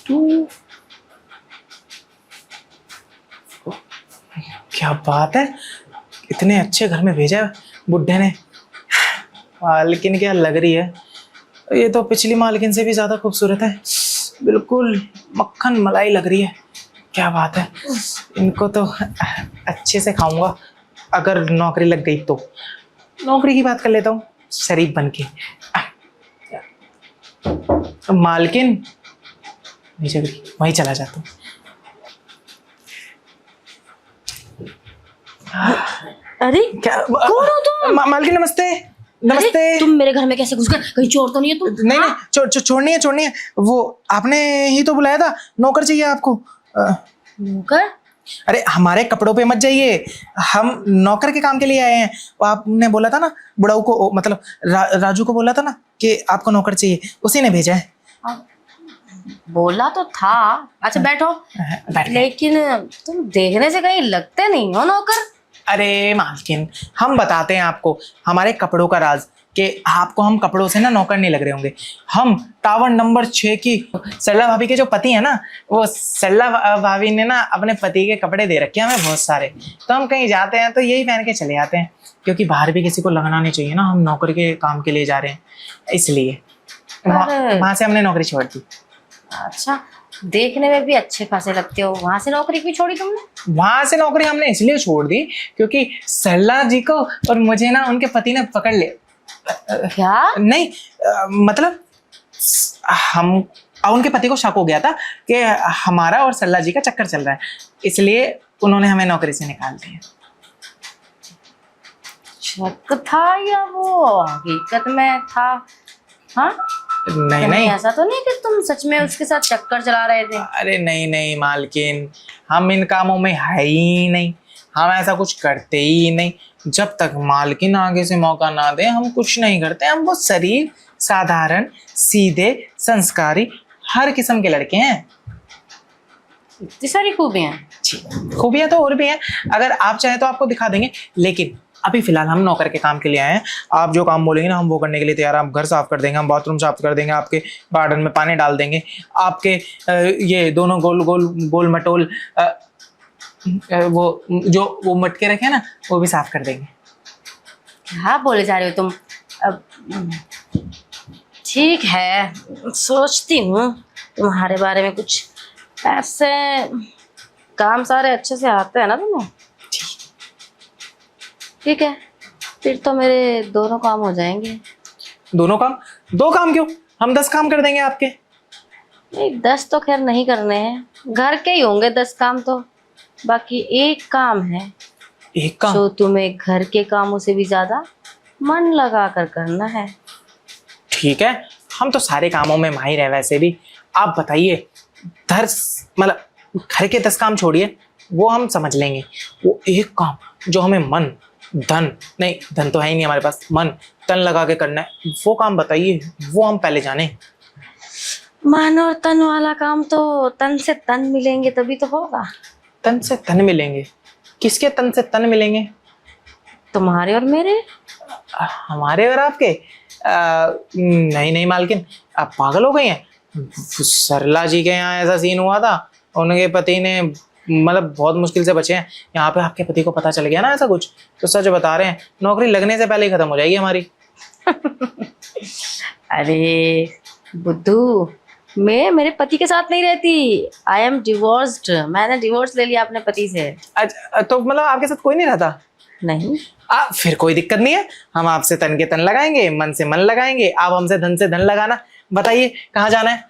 To. क्या बात है, इतने अच्छे घर में भेजा है बुड्ढे ने। मालकिन क्या लग रही है, ये तो पिछली मालकिन से भी ज्यादा खूबसूरत है, बिल्कुल मक्खन मलाई लग रही है। क्या बात है, इनको तो अच्छे से खाऊंगा। अगर नौकरी लग गई तो नौकरी की बात कर लेता हूँ शरीफ बन के। मालकिन नीचे वहीं चला जाता हूँ। अरे क्या कौन हो तुम? मालकिन नमस्ते। नमस्ते। अरे, तुम मेरे घर में कैसे घुस गए? कहीं चोर तो नहीं है तुम? नहीं नहीं, छोड़नी है। वो आपने ही तो बुलाया था, नौकर चाहिए आपको। नौकर? अरे हमारे कपड़ों पे मत जाइए, हम नौकर के काम के लिए आए हैं। वो आपने बोला था ना बुढ़ाऊ को, मतलब राजू को बोला था ना कि आपको नौकर चाहिए, उसी ने भेजा है। बोला तो था। अच्छा बैठो। बैठ गए। लेकिन तुम देखने से कहीं लगते नहीं हो नौकर। अरे मालकिन, हम बताते हैं आपको हमारे कपड़ों का राज, कि आपको हम कपड़ों से ना नौकर नहीं लग रहे होंगे। हम टावर नंबर 6 की सरला भाभी के जो पति है ना, वो सरला भाभी ने ना अपने पति के कपड़े दे रखे हैं हमें बहुत सारे, तो हम कहीं जाते हैं तो यही पहन के चले आते हैं, क्योंकि बाहर भी किसी को लगना नहीं चाहिए ना हम नौकर के काम के लिए जा रहे हैं, इसलिए वहां से हमने नौकरी छोड़ दी। अच्छा, देखने में भी अच्छे खासे लगते हो, वहां से नौकरी क्यों छोड़ी तुमने? वहां से नौकरी हमने इसलिए छोड़ दी क्योंकि सरला जी को और मुझे ना उनके पति ने पकड़ लिया। क्या? नहीं, मतलब हम उनके पति को शक हो गया था कि हमारा और सरला जी का चक्कर चल रहा है, इसलिए उन्होंने हमें नौकरी से निकाल दिया। शक था या वो हकीकत में था? हाँ, नहीं ऐसा तो नहीं कि तुम सच में उसके साथ चक्कर चला रहे थे? अरे नहीं मालकिन, हम इन कामों में है ही नहीं, हम ऐसा कुछ करते ही नहीं। जब तक मालकिन आगे से मौका ना दे हम कुछ नहीं करते। हम वो शरीफ, साधारण, सीधे, संस्कारी, हर किस्म के लड़के हैं। इतनी सारी खूबियां? खूबियां तो और भी हैं, अगर आप चाहें तो आपको दिखा देंगे, लेकिन अभी फिलहाल हम नौकर के काम के लिए आए हैं। आप जो काम बोलेंगे ना हम वो करने के लिए तैयार हैं। हम घर साफ कर देंगे, हम बाथरूम साफ कर देंगे, आपके गार्डन में पानी डाल देंगे, आपके ये दोनों गोल मटोल वो मटके रखे ना वो भी साफ कर देंगे। क्या बोले जा रहे हो तुम? अब ठीक है, सोचती हूँ तुम्हारे बारे में कुछ। ऐसे काम सारे अच्छे से आते हैं ना तुम्हें? ठीक है, फिर तो मेरे दोनों काम हो जाएंगे। दोनों काम? 2 काम क्यों, हम 10 काम कर देंगे आपके। नहीं, 10 तो खैर नहीं करने हैं, घर के ही होंगे 10 काम तो। बाकी एक काम है, एक काम जो तुम्हें घर के कामों से भी ज्यादा मन लगा कर करना है। ठीक है, हम तो सारे कामों में माहिर हैं वैसे भी। आप बताइए, मतलब घर के 10 काम छोड़िए, वो हम समझ लेंगे। वो एक काम जो हमें मन धन नहीं, धन तो है ही नहीं हमारे पास, मन तन लगा के करना है, वो काम बताइए, वो हम पहले जाने। मन और तन वाला काम तो तन से तन मिलेंगे तभी तो होगा। तन से तन मिलेंगे? किसके तन से तन मिलेंगे? तुम्हारे और मेरे। हमारे और आपके? नहीं मालकिन, आप पागल हो गए हैं। सरला जी के यहाँ ऐसा सीन हुआ था, उनके पति ने मतलब बहुत मुश्किल से बचे हैं। यहाँ पे आपके पति को पता चल गया ना ऐसा कुछ, तो सच बता रहे हैं नौकरी लगने से पहले ही खत्म हो जाएगी हमारी। अरे बुद्धू, मैं मेरे पति के साथ नहीं रहती। I am divorced. मैंने डिवोर्स ले लिया अपने पति से। अच्छा, तो मतलब आपके साथ कोई नहीं रहता? नहीं। फिर कोई दिक्कत नहीं है, हम आपसे तन के तन लगाएंगे, मन से मन लगाएंगे, आप हमसे धन से धन लगाना। बताइए कहाँ जाना है?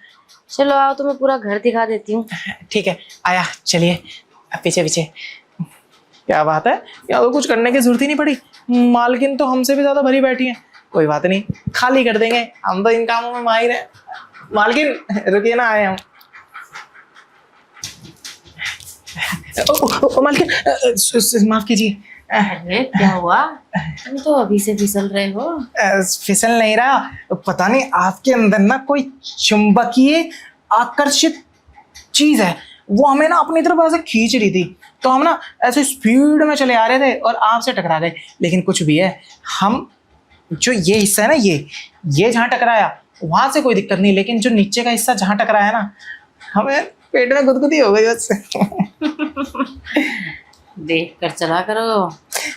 चलो आओ, तुम्हें पूरा घर दिखा देती हूँ। ठीक है, आया, चलिए पीछे पीछे। क्या बात है, यहाँ तो कुछ करने की जरूरत ही नहीं पड़ी, मालकिन तो हमसे भी ज्यादा भरी बैठी है। कोई बात नहीं, खाली कर देंगे, हम तो इन कामों में माहिर हैं। मालकिन रुकिए ना, आए हम। मालकिन माफ कीजिए। अरे क्या हुआ? तुम तो अभी से फिसल रहे हो। फिसल नहीं रहा, पता नहीं आपके अंदर ना कोई चुंबकीय आकर्षित चीज है, वो हमें ना अपनी तरफ ऐसे खींच रही थी, तो हम ना ऐसे स्पीड में चले आ रहे थे और आपसे टकरा गए। लेकिन कुछ भी है, हम जो ये हिस्सा है ना, ये जहाँ टकराया वहां से कोई दिक्कत नहीं, लेकिन जो नीचे का हिस्सा जहाँ टकराया ना, हमें पेट में गुदगुदी हो गई बस। देख कर चला करो।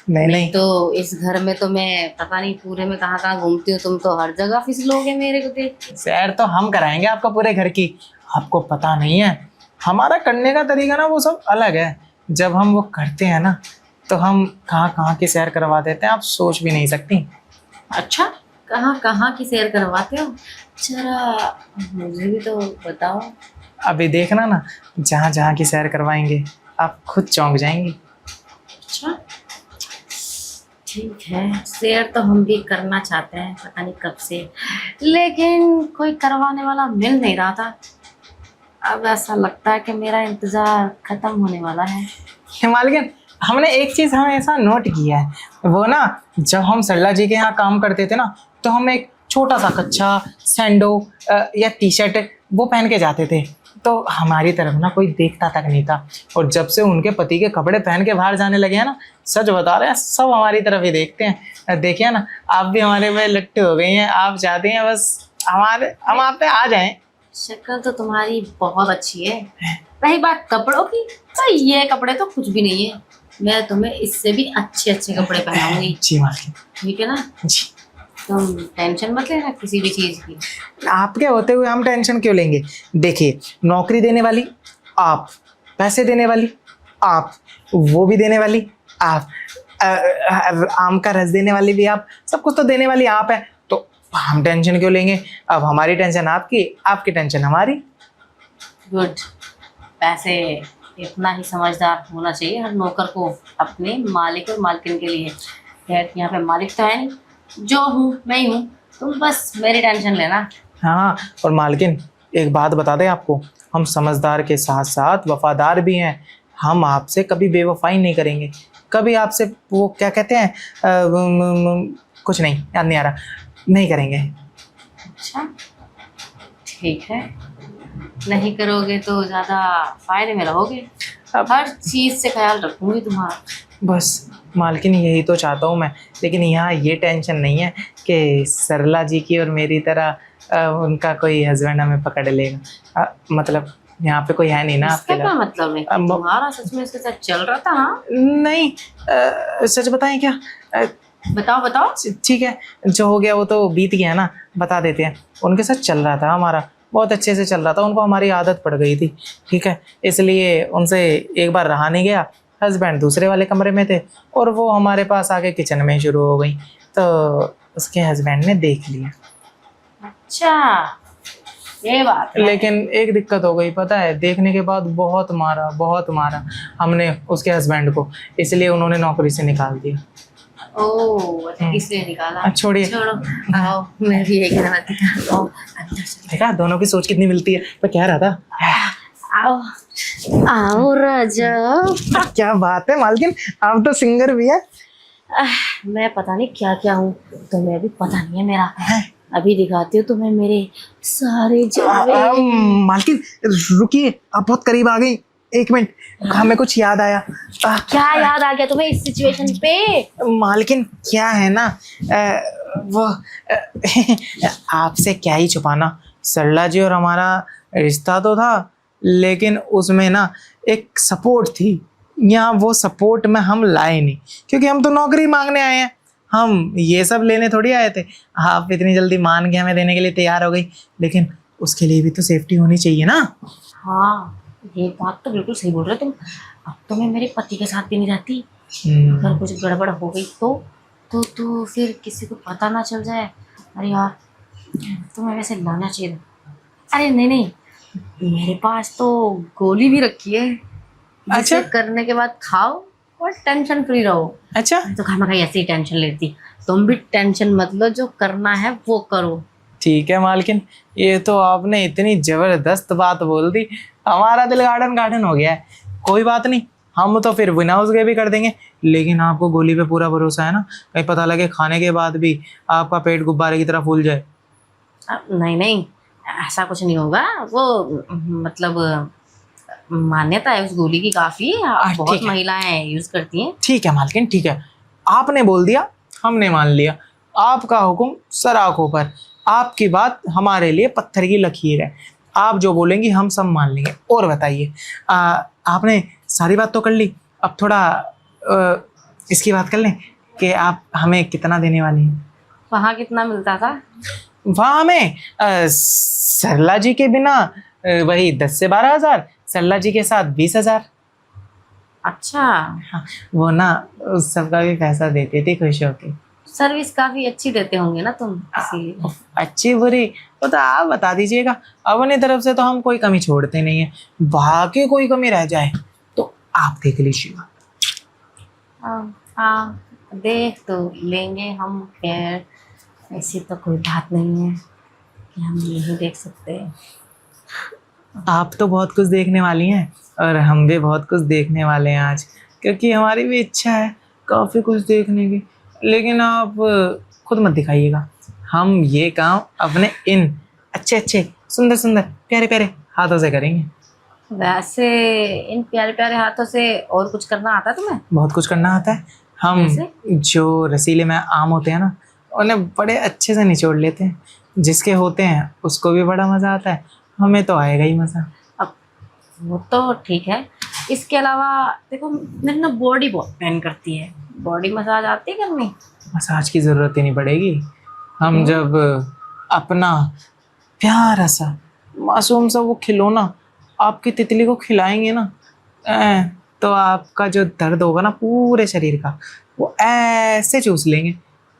नहीं नहीं, तो इस घर में तो मैं पता नहीं पूरे में कहाँ कहाँ घूमती हूँ, तुम तो हर जगह फिसलोगे मेरे को देख के। सैर तो हम कराएंगे आपको पूरे घर की। आपको पता नहीं है, हमारा करने का तरीका ना वो सब अलग है। जब हम वो करते हैं ना तो हम कहाँ कहाँ की सैर करवा देते हैं, आप सोच भी नहीं सकती। अच्छा, कहाँ कहाँ की सैर करवाते हो, जरा मुझे भी तो बताओ। अभी देखना ना, जहाँ जहाँ की सैर करवाएंगे आप खुद चौंक जाएंगी। अच्छा ठीक है, सैर तो हम भी करना चाहते हैं पता नहीं कब से, लेकिन कोई करवाने वाला मिल नहीं रहा था। अब ऐसा लगता है कि मेरा इंतजार खत्म होने वाला है। मालकिन, हमने एक चीज हमेशा नोट किया है, वो ना जब हम सरला जी के यहाँ काम करते थे ना तो हम एक छोटा सा कच्छा सैंडो या टी शर्ट वो पहन के जाते थे, तो हमारी तरफ ना कोई देखता तक नहीं था। और जब से उनके पति के कपड़े पहन के बाहर जाने लगे हैं ना, सच बता रहे हैं, सब हमारी तरफ ही देखते हैं। देखिए ना, आप भी हमारे में लट्टू हो गई हैं। आप चाहते हैं बस हम आप पे आ जाएं। शक्ल तो तुम्हारी बहुत अच्छी है। रही बात कपड़ों की, तो ये कपड़े तो कुछ भी नहीं है, मैं तुम्हें इससे भी अच्छे अच्छे कपड़े पहनाऊंगी। जी मालकिन ठीक है ना, जी। तुम टेंशन मत लेना किसी भी चीज की। आपके होते हुए हम टेंशन क्यों लेंगे? देखिए, नौकरी देने वाली आप, पैसे देने वाली आप, वो भी देने वाली आप, आम का रस देने वाली भी आप, सब कुछ तो देने वाली आप है, तो हम टेंशन क्यों लेंगे? अब हमारी टेंशन आपकी, आपकी टेंशन हमारी। गुड। पैसे इतना ही समझदार होना चाहिए हर नौकर को अपने मालिक और मालकिन के लिए। खैर यहाँ पे मालिक तो है नहीं, जो हूँ मैं ही हूँ, तुम बस मेरी टेंशन लेना। हाँ, और मालकिन एक बात बता दें आपको, हम समझदार के साथ साथ वफादार भी हैं। हम आपसे कभी बेवफाई नहीं करेंगे, कभी आपसे वो क्या कहते हैं कुछ नहीं, याद नहीं आ रहा, नहीं करेंगे। अच्छा ठीक है, नहीं करोगे तो ज़्यादा फायदे में रहोगे। अब हर चीज़ से ख्याल रखूंगी तुम्हारा। बस मालकिन यही तो चाहता हूँ मैं, लेकिन यहाँ ये टेंशन नहीं है कि सरला जी की और मेरी तरह उनका कोई हस्बैंड हमें पकड़ लेगा। मतलब यहाँ पे कोई है नहीं ना इसका आपके क्या लिए। मतलब है? अब- तुम्हारा सच में इसके साथ चल रहा था? हाँ नहीं, सच बताएं क्या? बताओ बताओ। ठीक है, जो हो गया वो तो बीत गया ना, बता देते हैं। उनके साथ चल रहा था हमारा, बहुत अच्छे से चल रहा था, उनको हमारी आदत पड़ गई थी, ठीक है, इसलिए उनसे एक बार रहा नहीं गया। हस्बैंड दूसरे वाले कमरे में थे और वो हमारे पास आके किचन में शुरू हो गई, तो उसके हस्बैंड ने देख लिया। अच्छा ये बात है। लेकिन एक दिक्कत हो गई, पता है, देखने के बाद बहुत मारा हमने उसके हस्बैंड को, इसलिए उन्होंने नौकरी से निकाल दिया। ओह अच्छा, इसलिए निकाला। छोड़िए। छोड़ो, आओ मैं भी एक नमक दिखाता हूँ। अंदर चलो। देखा दोनों की सोच कितनी मिलती है। मैं कह रहा था, आओ आओ राजा। क्या बात है मालकिन, आप तो सिंगर भी है। मैं पता नहीं क्या क्या हूँ, तुम्हें अभी पता नहीं है मेरा। अभी दिखाती हूँ तुम्हें मेरे सारे जलवे। मालकिन रुकिए, आप बहुत करीब आ गई, एक मिनट, हमें कुछ याद आया। क्या याद आ गया तुम्हें इस सिचुएशन पे? मालकिन क्या है ना, वो आपसे क्या ही छुपाना, सरला जी और हमारा रिश्ता तो था, लेकिन उसमें ना एक सपोर्ट थी। यहाँ वो सपोर्ट में हम लाए नहीं, क्योंकि हम तो नौकरी मांगने आए हैं, हम ये सब लेने थोड़ी आए थे। आप इतनी जल्दी मान के हमें देने के लिए तैयार हो गई, लेकिन उसके लिए भी तो सेफ्टी होनी चाहिए ना। हाँ ये बात तो बिल्कुल सही बोल रहे हो तुम। अब तो मैं मेरे पति के साथ भी नहीं रहती, अगर कुछ गड़बड़ हो गई तो फिर किसी को पता ना चल जाए। अरे यार तुम्हें वैसे लाना चाहिए। अरे नहीं, मेरे पास तो गोली भी रखी है, अच्छा। जिसे करने के बाद खाओ और टेंशन फ्री रहो। अच्छा, तो खामा खाई ऐसे ही टेंशन लेती, तुम भी टेंशन मत लो, जो करना है वो करो। ठीक है मालकिन, ये तो आपने इतनी जबरदस्त बात बोल दी, हमारा दिल गार्डन हो गया है। कोई बात नहीं, हम तो फिर बिना उसके भी कर देंगे, लेकिन आपको गोली पे पूरा भरोसा है ना? कहीं पता लगे खाने के बाद भी आपका पेट गुब्बारे की तरह फूल जाए। नहीं ऐसा कुछ नहीं होगा। वो मतलब मान्यता है उस गोली की काफी, बहुत ठीक है। महिलाएं यूज करती हैं। ठीक है मालकिन, ठीक है, आपने बोल दिया, हमने मान लिया। आपका हुक्म सर आंखों पर, आपकी बात हमारे लिए पत्थर की लकीर है। आप जो बोलेंगी हम सब मान लेंगे। और बताइए, आपने सारी बात तो कर ली, अब थोड़ा इसकी बात कर लें कि आप हमें कितना देने वाली हैं। वहाँ कितना मिलता था? वहाँ हमें सरला जी के बिना वही 10 से 12 हजार, सरला जी के साथ 20 हजार। अच्छा, हाँ, वो ना उस सबका भी पैसा देते थे खुश होके। सर्विस काफी अच्छी देते होंगे ना तुम, इसीलिए। अच्छी बुरी वो तो आप बता दीजिएगा, अपनी तरफ से तो हम कोई कमी छोड़ते नहीं है, बाकी कोई कमी रह जाए तो आप देख लीजिएगा। हाँ, देख तो लेंगे हम, खैर ऐसी तो कोई बात नहीं है कि हम नहीं देख सकते। आप तो बहुत कुछ देखने वाली हैं और हम भी बहुत कुछ देखने वाले हैं आज, क्योंकि हमारी भी इच्छा है काफ़ी कुछ देखने की। लेकिन आप खुद मत दिखाइएगा, हम ये काम अपने इन अच्छे अच्छे सुंदर सुंदर प्यारे प्यारे हाथों से करेंगे। वैसे इन प्यारे प्यारे हाथों से और कुछ करना आता तुम्हें? बहुत कुछ करना आता है। हम जैसे? जो रसीले में आम होते हैं ना, उन्हें बड़े अच्छे से निचोड़ लेते हैं। जिसके होते हैं उसको भी बड़ा मज़ा आता है, हमें तो आएगा ही मज़ा। अब वो तो ठीक है, इसके अलावा देखो मेरी ना बॉडी बहुत पेन करती है, बॉडी मसाज आती है करनी? मसाज की ज़रूरत ही नहीं पड़ेगी। हम जब अपना प्यारा सा मासूम सा वो खिलौना आपकी तितली को खिलाएंगे ना, तो आपका जो दर्द होगा ना पूरे शरीर का, वो ऐसे चूस लेंगे।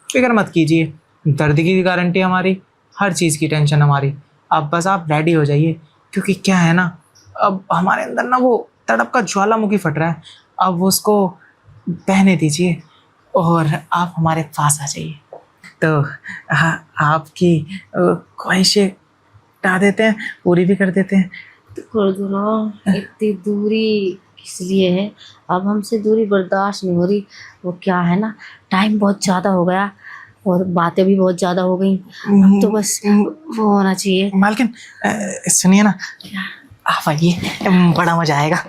फिक्र मत कीजिए, दर्द की गारंटी हमारी, हर चीज़ की टेंशन हमारी। अब बस आप रेडी हो जाइए, क्योंकि क्या है ना, अब हमारे अंदर ना वो तड़प का ज्वालामुखी फट रहा है, अब उसको बहने दीजिए और आप हमारे पास आ जाइए। तो आपकी ख्वाहिशें हटा देते हैं, पूरी भी कर देते हैं। कर दो ना, इतनी दूरी किस लिए है? अब हमसे दूरी बर्दाश्त नहीं हो रही। वो क्या है ना, टाइम बहुत ज़्यादा हो गया और बातें भी बहुत ज़्यादा हो गई, तो बस वो होना चाहिए। मालकिन सुनिए ना, आप आइए, बड़ा मजा आएगा।